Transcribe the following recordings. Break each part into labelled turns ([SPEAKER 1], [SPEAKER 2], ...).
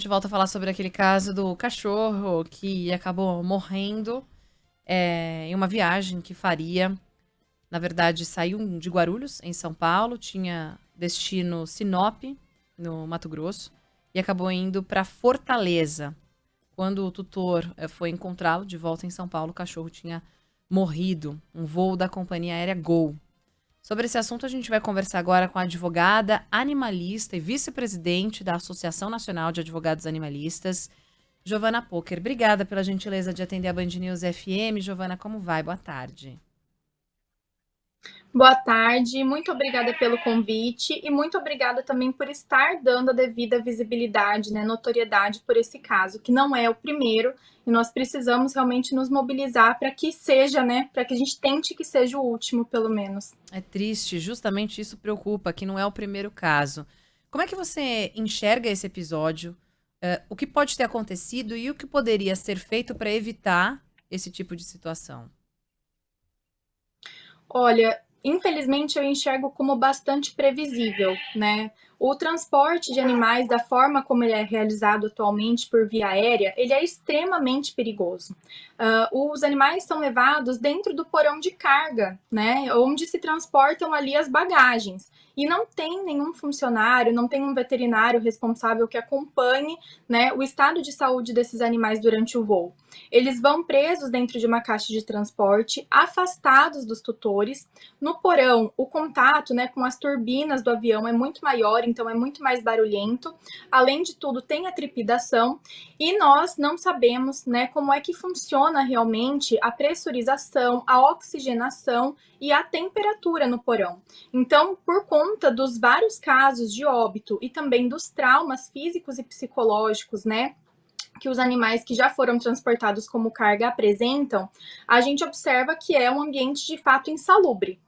[SPEAKER 1] gente volta a falar sobre aquele caso do cachorro que acabou morrendo em uma viagem que faria. Na verdade, saiu de Guarulhos, em São Paulo, tinha destino Sinop, no Mato Grosso, e acabou indo para Fortaleza. Quando o tutor foi encontrá-lo de volta em São Paulo, o cachorro tinha morrido. Um voo da companhia aérea Gol. Sobre esse assunto, a gente vai conversar agora com a advogada animalista e vice-presidente da Associação Nacional de Advogados Animalistas, Giovana Poker. Obrigada pela gentileza de atender a Band News FM. Giovana, como vai? Boa tarde.
[SPEAKER 2] Boa tarde, muito obrigada pelo convite e muito obrigada também por estar dando a devida visibilidade, né, notoriedade por esse caso, que não é o primeiro, e nós precisamos realmente nos mobilizar para que seja, né, para que a gente tente que seja o último, pelo menos.
[SPEAKER 1] É triste, justamente isso preocupa, que não é o primeiro caso. Como é que você enxerga esse episódio? O que pode ter acontecido e o que poderia ser feito para evitar esse tipo de situação?
[SPEAKER 2] Olha, infelizmente eu enxergo como bastante previsível, né? O transporte de animais, da forma como ele é realizado atualmente por via aérea, ele é extremamente perigoso. Os animais são levados dentro do porão de carga, né? Onde se transportam ali as bagagens. E não tem nenhum funcionário, não tem um veterinário responsável que acompanhe, né, o estado de saúde desses animais durante o voo. Eles vão presos dentro de uma caixa de transporte, afastados dos tutores. No porão, o contato, né, com as turbinas do avião é muito maior, então é muito mais barulhento. Além de tudo, tem a trepidação e nós não sabemos, né, como é que funciona realmente a pressurização, a oxigenação e a temperatura no porão. Então, por conta dos vários casos de óbito e também dos traumas físicos e psicológicos, né, que os animais que já foram transportados como carga apresentam, a gente observa que é um ambiente de fato insalubre.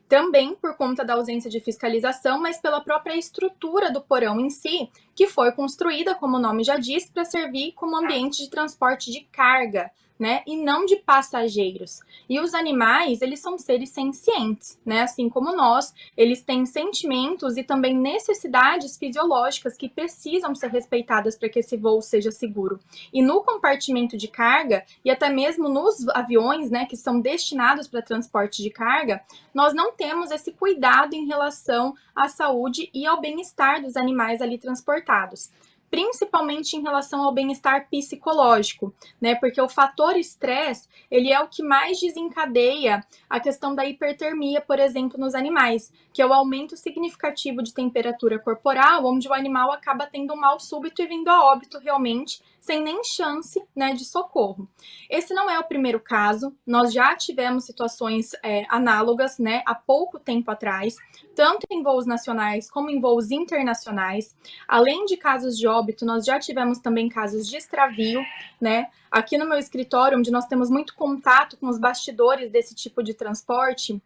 [SPEAKER 2] Também por conta da ausência de fiscalização, mas pela própria estrutura do porão em si, que foi construída, como o nome já diz, para servir como ambiente de transporte de carga, né, e não de passageiros. E os animais, eles são seres sencientes, né, assim como nós, eles têm sentimentos e também necessidades fisiológicas que precisam ser respeitadas para que esse voo seja seguro. E no compartimento de carga, e até mesmo nos aviões, né, que são destinados para transporte de carga, nós não temos esse cuidado em relação à saúde e ao bem-estar dos animais ali transportados, principalmente em relação ao bem-estar psicológico, né? Porque o fator estresse, ele é o que mais desencadeia a questão da hipertermia, por exemplo, nos animais, que é o aumento significativo de temperatura corporal, onde o animal acaba tendo um mal súbito e vindo a óbito realmente, sem nem chance, né, de socorro. Esse não é o primeiro caso, nós já tivemos situações análogas, né, há pouco tempo atrás, tanto em voos nacionais como em voos internacionais. Além de casos de óbito, nós já tivemos também casos de extravio, né? Aqui no meu escritório, onde nós temos muito contato com os bastidores desse tipo de transporte,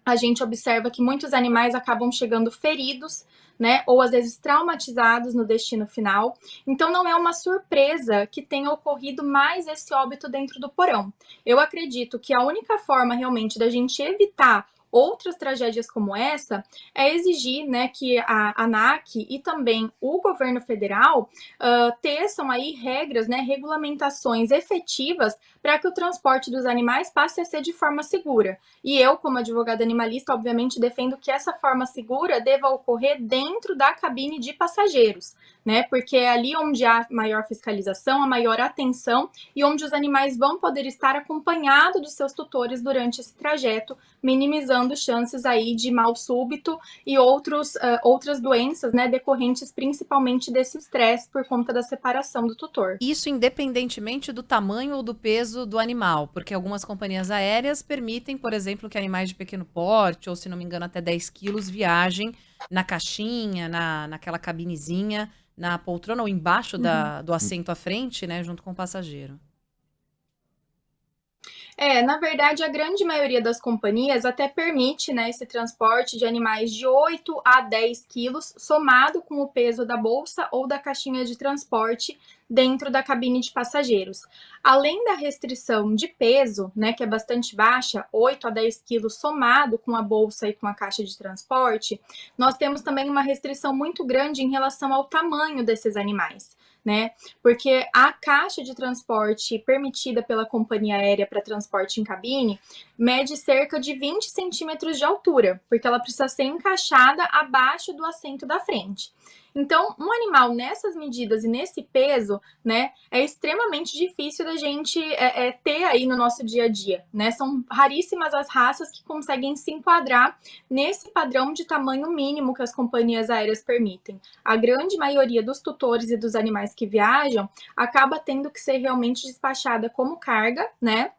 [SPEAKER 2] a gente observa que muitos animais acabam chegando feridos, né, ou às vezes traumatizados no destino final. Então não é uma surpresa que tenha ocorrido mais esse óbito dentro do porão. Eu acredito que a única forma realmente da gente evitar outras tragédias como essa é exigir, né, que a ANAC e também o governo federal teçam aí regras, né, regulamentações efetivas para que o transporte dos animais passe a ser de forma segura. E eu, como advogada animalista, obviamente defendo que essa forma segura deva ocorrer dentro da cabine de passageiros, né? Porque é ali onde há maior fiscalização, a maior atenção e onde os animais vão poder estar acompanhados dos seus tutores durante esse trajeto, minimizando chances aí de mal súbito e outras doenças, né, decorrentes principalmente desse estresse por conta da separação do tutor.
[SPEAKER 1] Isso independentemente do tamanho ou do peso do animal, porque algumas companhias aéreas permitem, por exemplo, que animais de pequeno porte, ou se não me engano até 10 quilos, viajem na caixinha, naquela cabinezinha, na poltrona ou embaixo do assento à frente, né, junto com o passageiro.
[SPEAKER 2] Na verdade, a grande maioria das companhias até permite, né, esse transporte de animais de 8 a 10 quilos, somado com o peso da bolsa ou da caixinha de transporte dentro da cabine de passageiros. Além da restrição de peso, né, que é bastante baixa, 8 a 10 quilos somado com a bolsa e com a caixa de transporte, nós temos também uma restrição muito grande em relação ao tamanho desses animais. né? Porque a caixa de transporte permitida pela companhia aérea para transporte em cabine mede cerca de 20 centímetros de altura, porque ela precisa ser encaixada abaixo do assento da frente. Então, um animal nessas medidas e nesse peso, né, é extremamente difícil da gente ter aí no nosso dia a dia, né? São raríssimas as raças que conseguem se enquadrar nesse padrão de tamanho mínimo que as companhias aéreas permitem. A grande maioria dos tutores e dos animais que viajam acaba tendo que ser realmente despachada como carga, né?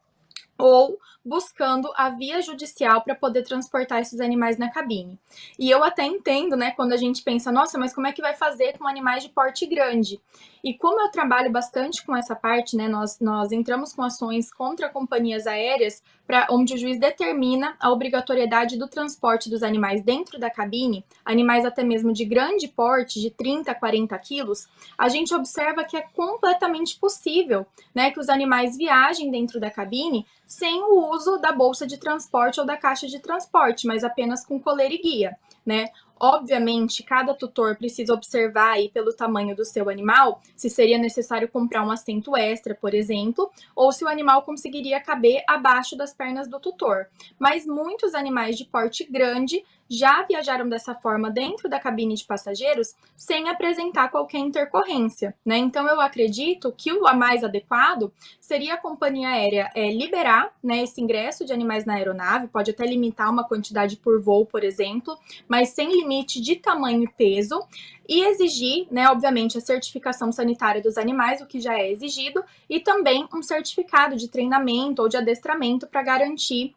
[SPEAKER 2] Ou buscando a via judicial para poder transportar esses animais na cabine. E eu até entendo, né, quando a gente pensa, nossa, mas como é que vai fazer com animais de porte grande? E como eu trabalho bastante com essa parte, né, nós entramos com ações contra companhias aéreas, onde o juiz determina a obrigatoriedade do transporte dos animais dentro da cabine, animais até mesmo de grande porte, de 30 a 40 quilos, a gente observa que é completamente possível, né, que os animais viajem dentro da cabine sem o uso da bolsa de transporte ou da caixa de transporte, mas apenas com coleira e guia, né? Obviamente, cada tutor precisa observar aí pelo tamanho do seu animal se seria necessário comprar um assento extra, por exemplo, ou se o animal conseguiria caber abaixo das pernas do tutor. Mas muitos animais de porte grande já viajaram dessa forma dentro da cabine de passageiros sem apresentar qualquer intercorrência, né? Então eu acredito que o mais adequado seria a companhia aérea liberar, né, esse ingresso de animais na aeronave, pode até limitar uma quantidade por voo, por exemplo, mas sem limite de tamanho e peso, e exigir, né, obviamente, a certificação sanitária dos animais, o que já é exigido, e também um certificado de treinamento ou de adestramento para garantir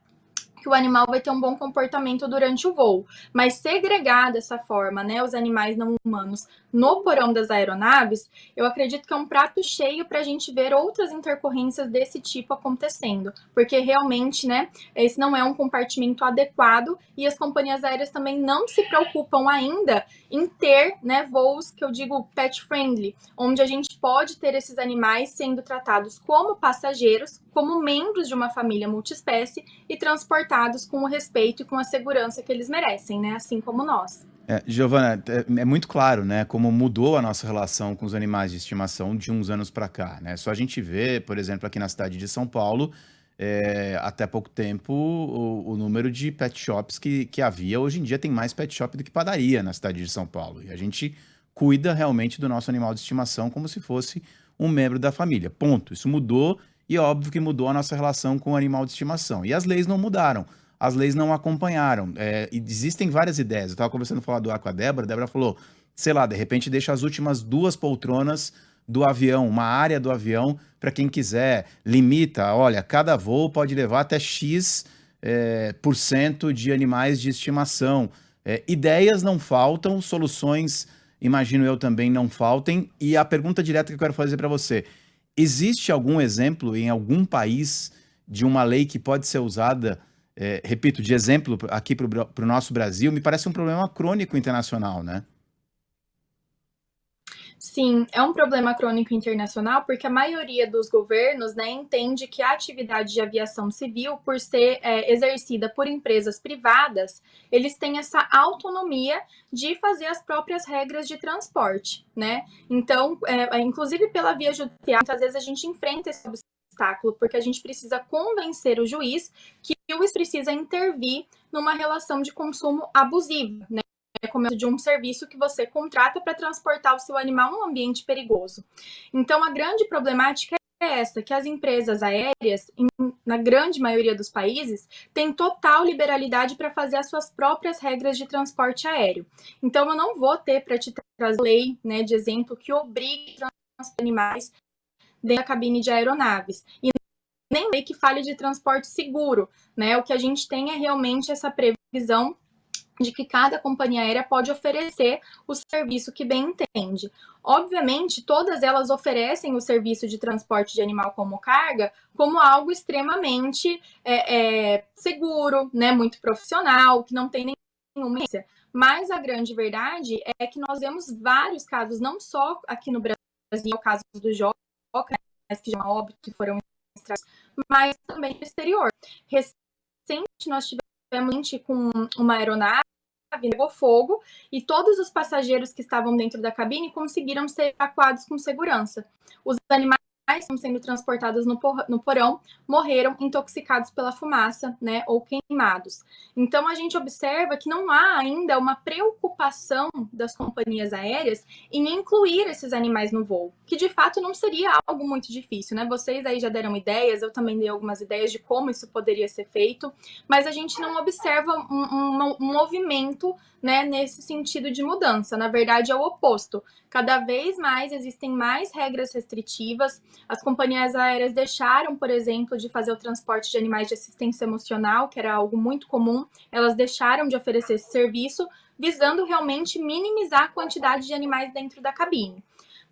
[SPEAKER 2] que o animal vai ter um bom comportamento durante o voo. Mas segregar dessa forma, né, os animais não humanos no porão das aeronaves, eu acredito que é um prato cheio para a gente ver outras intercorrências desse tipo acontecendo, porque realmente, né, esse não é um compartimento adequado e as companhias aéreas também não se preocupam ainda em ter, né, voos que eu digo pet friendly, onde a gente pode ter esses animais sendo tratados como passageiros, como membros de uma família multiespécie e transportados com o respeito e com a segurança que eles merecem, né? Assim como nós.
[SPEAKER 3] Giovana, é muito claro, né, como mudou a nossa relação com os animais de estimação de uns anos para cá, né? Só a gente vê, por exemplo, aqui na cidade de São Paulo, até pouco tempo, o número de pet shops que havia. Hoje em dia tem mais pet shop do que padaria na cidade de São Paulo. E a gente cuida realmente do nosso animal de estimação como se fosse um membro da família. Ponto. Isso mudou e é óbvio que mudou a nossa relação com o animal de estimação. E as leis não mudaram. As leis não acompanharam. E existem várias ideias. Eu estava conversando falar do ar com a Débora falou, sei lá, de repente deixa as últimas 2 poltronas do avião, uma área do avião, para quem quiser, limita, olha, cada voo pode levar até X por cento de animais de estimação. Ideias não faltam, soluções, imagino eu, também não faltem. E a pergunta direta que eu quero fazer para você, existe algum exemplo em algum país de uma lei que pode ser usada, repito, de exemplo aqui para o nosso Brasil? Me parece um problema crônico internacional, né?
[SPEAKER 2] Sim, é um problema crônico internacional porque a maioria dos governos, né, entende que a atividade de aviação civil, por ser exercida por empresas privadas, eles têm essa autonomia de fazer as próprias regras de transporte, né? Então, inclusive pela via judicial, muitas vezes a gente enfrenta esse obstáculo porque a gente precisa convencer o juiz que o juiz precisa intervir numa relação de consumo abusiva, né? Como de um serviço que você contrata para transportar o seu animal num ambiente perigoso. Então, a grande problemática é essa, que as empresas aéreas, na grande maioria dos países, têm total liberalidade para fazer as suas próprias regras de transporte aéreo. Então, eu não vou ter para te trazer lei, né, de exemplo, que obrigue a transportar animais dentro da cabine de aeronaves. E nem lei que fale de transporte seguro, né? O que a gente tem é realmente essa previsão de que cada companhia aérea pode oferecer o serviço que bem entende. Obviamente, todas elas oferecem o serviço de transporte de animal como carga como algo extremamente seguro, né, muito profissional, que não tem nenhuma emergência. Mas a grande verdade é que nós vemos vários casos, não só aqui no Brasil, o caso do Joca, que já é óbito, que foram extraídos, mas também no exterior. Recente, nós tivemos com uma aeronave pegou fogo e todos os passageiros que estavam dentro da cabine conseguiram ser evacuados com segurança. Os animais que estão sendo transportados no porão morreram intoxicados pela fumaça, né, ou queimados. Então, a gente observa que não há ainda uma preocupação das companhias aéreas em incluir esses animais no voo, que de fato não seria algo muito difícil, né? Vocês aí já deram ideias, eu também dei algumas ideias de como isso poderia ser feito, mas a gente não observa um movimento, né, nesse sentido de mudança. Na verdade, é o oposto. Cada vez mais existem mais regras restritivas. As companhias aéreas deixaram, por exemplo, de fazer o transporte de animais de assistência emocional, que era algo muito comum. Elas deixaram de oferecer esse serviço, visando realmente minimizar a quantidade de animais dentro da cabine.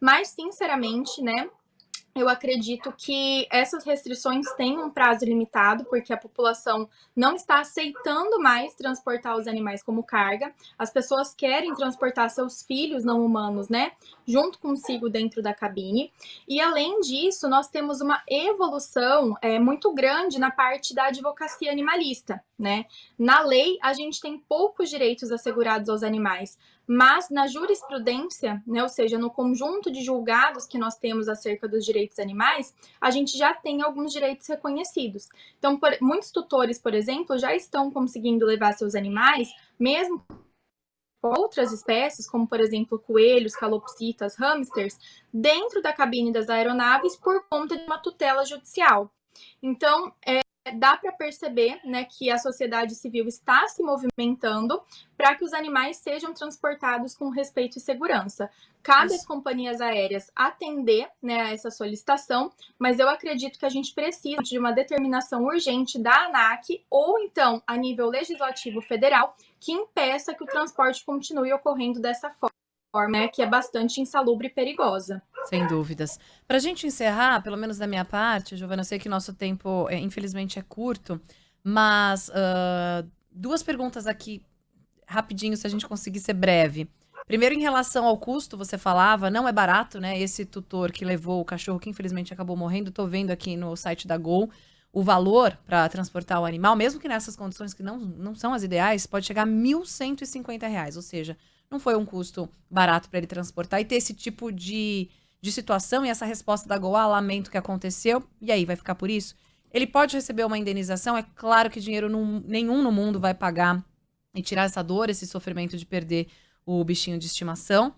[SPEAKER 2] Mas, sinceramente, né, eu acredito que essas restrições têm um prazo limitado, porque a população não está aceitando mais transportar os animais como carga. As pessoas querem transportar seus filhos não humanos, né, junto consigo dentro da cabine. E além disso, nós temos uma evolução muito grande na parte da advocacia animalista, né? Na lei, a gente tem poucos direitos assegurados aos animais, mas na jurisprudência, né, ou seja, no conjunto de julgados que nós temos acerca dos direitos animais, a gente já tem alguns direitos reconhecidos. Então, muitos tutores, por exemplo, já estão conseguindo levar seus animais, mesmo com outras espécies, como, por exemplo, coelhos, calopsitas, hamsters, dentro da cabine das aeronaves por conta de uma tutela judicial. Então, dá para perceber, né, que a sociedade civil está se movimentando para que os animais sejam transportados com respeito e segurança. Cabe às companhias aéreas atender, né, a essa solicitação, mas eu acredito que a gente precisa de uma determinação urgente da ANAC ou então a nível legislativo federal que impeça que o transporte continue ocorrendo dessa forma, né, que é bastante insalubre e perigosa.
[SPEAKER 1] Sem dúvidas. Para a gente encerrar, pelo menos da minha parte, Giovana, eu sei que nosso tempo, infelizmente, é curto, mas duas perguntas aqui, rapidinho, se a gente conseguir ser breve. Primeiro, em relação ao custo, você falava, não é barato, né? Esse tutor que levou o cachorro, que infelizmente acabou morrendo, estou vendo aqui no site da Gol, o valor para transportar o animal, mesmo que nessas condições que não são as ideais, pode chegar a R$ 1.150, ou seja, não foi um custo barato para ele transportar e ter esse tipo de situação e essa resposta da Gol, lamento que aconteceu, e aí vai ficar por isso? Ele pode receber uma indenização, é claro que dinheiro nenhum no mundo vai pagar e tirar essa dor, esse sofrimento de perder o bichinho de estimação.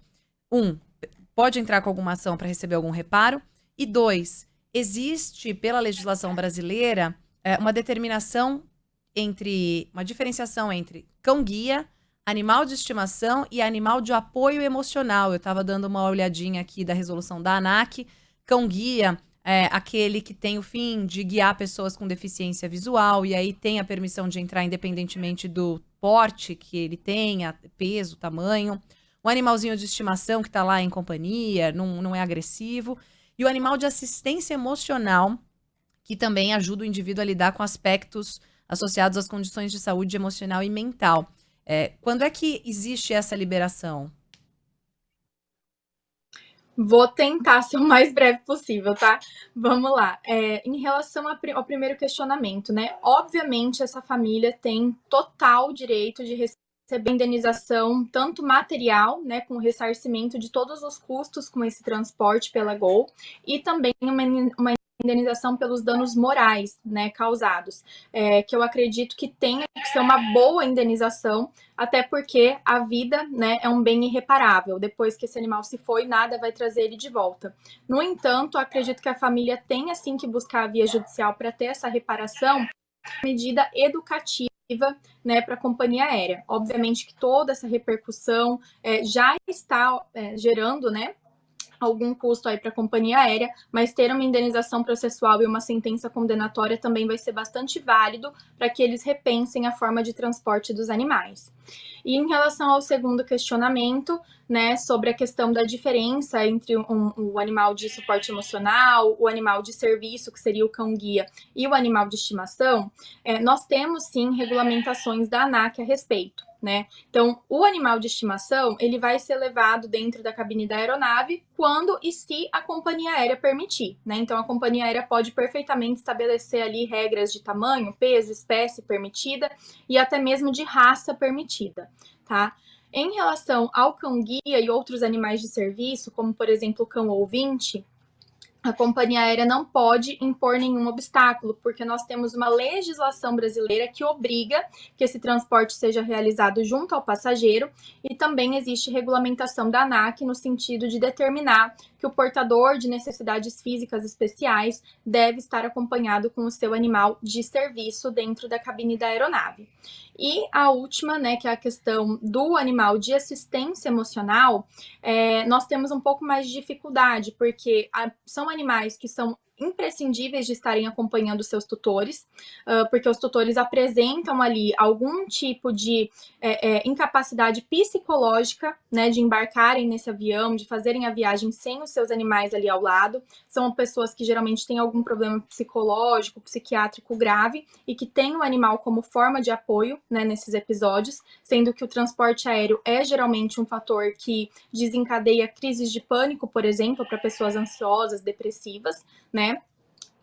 [SPEAKER 1] Pode entrar com alguma ação para receber algum reparo. E 2, existe pela legislação brasileira uma diferenciação entre cão-guia, animal de estimação e animal de apoio emocional. Eu estava dando uma olhadinha aqui da resolução da ANAC. Cão-guia é aquele que tem o fim de guiar pessoas com deficiência visual e aí tem a permissão de entrar independentemente do porte que ele tenha, peso, tamanho. O animalzinho de estimação que está lá em companhia, não é agressivo. E o animal de assistência emocional, que também ajuda o indivíduo a lidar com aspectos associados às condições de saúde emocional e mental. Quando é que existe essa liberação?
[SPEAKER 2] Vou tentar ser o mais breve possível, tá? Vamos lá. Em relação ao primeiro questionamento, né? Obviamente, essa família tem total direito de receber indenização, tanto material, né, com o ressarcimento de todos os custos com esse transporte pela Gol, e também uma indenização pelos danos morais, né, causados, que eu acredito que tenha que ser uma boa indenização, até porque a vida, né, é um bem irreparável. Depois que esse animal se foi, nada vai trazer ele de volta. No entanto, acredito que a família tenha sim que buscar a via judicial para ter essa reparação, medida educativa, né, para a companhia aérea. Obviamente que toda essa repercussão já está gerando, né, algum custo aí para a companhia aérea, mas ter uma indenização processual e uma sentença condenatória também vai ser bastante válido para que eles repensem a forma de transporte dos animais. E em relação ao segundo questionamento, né, sobre a questão da diferença entre o animal de suporte emocional, o animal de serviço, que seria o cão-guia, e o animal de estimação, nós temos sim regulamentações da ANAC a respeito, né? Então, o animal de estimação, ele vai ser levado dentro da cabine da aeronave quando e se a companhia aérea permitir, né? Então, a companhia aérea pode perfeitamente estabelecer ali regras de tamanho, peso, espécie permitida e até mesmo de raça permitida, tá? Em relação ao cão-guia e outros animais de serviço, como, por exemplo, o cão-ouvinte, a companhia aérea não pode impor nenhum obstáculo, porque nós temos uma legislação brasileira que obriga que esse transporte seja realizado junto ao passageiro, e também existe regulamentação da ANAC no sentido de determinar que o portador de necessidades físicas especiais deve estar acompanhado com o seu animal de serviço dentro da cabine da aeronave. E a última, né, que é a questão do animal de assistência emocional, nós temos um pouco mais de dificuldade, porque são animais que são imprescindíveis de estarem acompanhando seus tutores, porque os tutores apresentam ali algum tipo de incapacidade psicológica, né, de embarcarem nesse avião, de fazerem a viagem sem os seus animais ali ao lado. São pessoas que geralmente têm algum problema psicológico, psiquiátrico grave e que têm o animal como forma de apoio, né, nesses episódios, sendo que o transporte aéreo é geralmente um fator que desencadeia crises de pânico, por exemplo, para pessoas ansiosas, depressivas, né?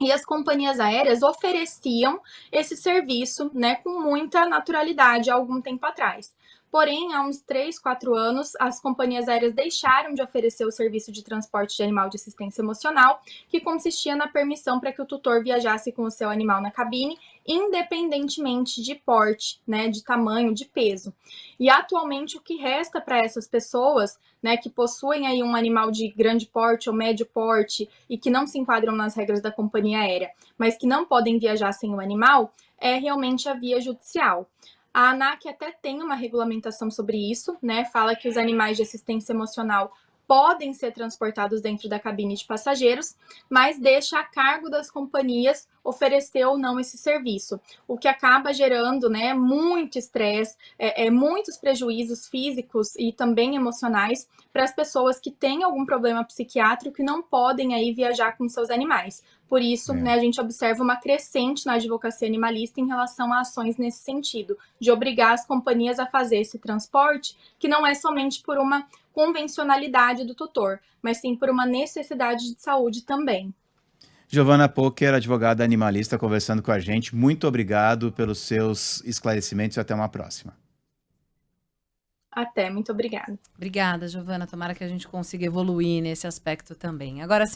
[SPEAKER 2] E as companhias aéreas ofereciam esse serviço, né, com muita naturalidade há algum tempo atrás. Porém, há uns 3, 4 anos, as companhias aéreas deixaram de oferecer o serviço de transporte de animal de assistência emocional, que consistia na permissão para que o tutor viajasse com o seu animal na cabine, independentemente de porte, né, de tamanho, de peso. E atualmente o que resta para essas pessoas, né, que possuem aí um animal de grande porte ou médio porte e que não se enquadram nas regras da companhia aérea, mas que não podem viajar sem o animal, é realmente a via judicial. A ANAC até tem uma regulamentação sobre isso, né? Fala que os animais de assistência emocional podem ser transportados dentro da cabine de passageiros, mas deixa a cargo das companhias oferecer ou não esse serviço, o que acaba gerando, né, muito estresse, muitos prejuízos físicos e também emocionais para as pessoas que têm algum problema psiquiátrico e não podem aí viajar com seus animais. Por isso, né, a gente observa uma crescente na advocacia animalista em relação a ações nesse sentido, de obrigar as companhias a fazer esse transporte, que não é somente por uma convencionalidade do tutor, mas sim por uma necessidade de saúde também.
[SPEAKER 3] Giovana Pocher, advogada animalista, conversando com a gente. Muito obrigado pelos seus esclarecimentos e até uma próxima.
[SPEAKER 2] Até, muito obrigada.
[SPEAKER 1] Obrigada, Giovana. Tomara que a gente consiga evoluir nesse aspecto também. Agora,